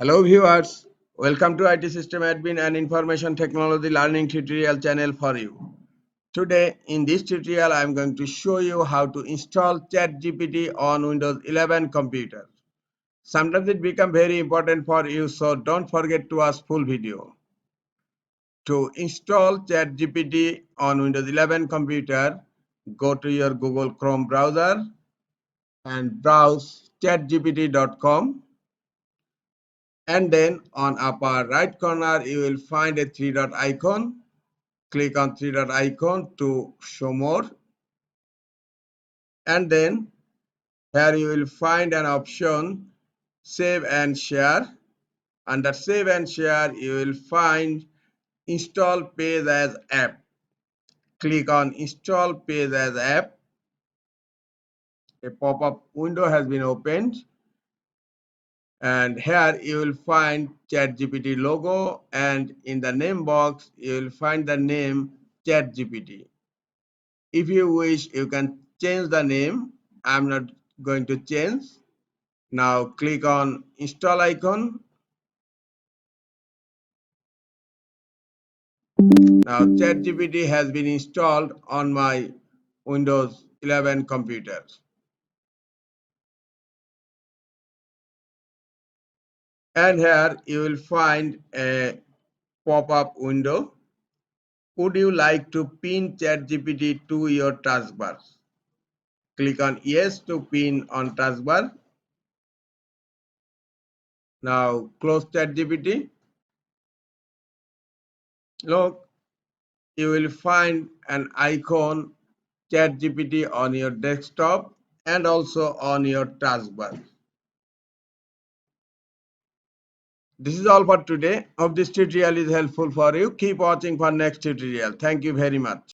Hello viewers, welcome to IT System Admin and Information Technology Learning tutorial channel for you. Today in this tutorial I am going to show you how to install ChatGPT on Windows 11 computer. Sometimes it becomes very important for you, so don't forget to watch full video. To install ChatGPT on Windows 11 computer, go to your Google Chrome browser and browse chatgpt.com. And then on upper right corner you will find a three dot icon. Click on three dot icon to show more, and then here you will find an option save and share. Under save and share you will find install page as app. Click on install page as app. A pop-up window has been opened, and here you will find ChatGPT logo, and in the name box you will find the name ChatGPT. If you wish, you can change the name. I'm not going to change. Now click on install icon. Now ChatGPT has been installed on my Windows 11 computer. And here you will find a pop-up window. Would you like to pin ChatGPT to your taskbar? Click on yes to pin on taskbar. Now close ChatGPT. Look, you will find an icon ChatGPT on your desktop and also on your taskbar. This is all for today. Hope this tutorial is helpful for you. Keep watching for next tutorial. Thank you very much.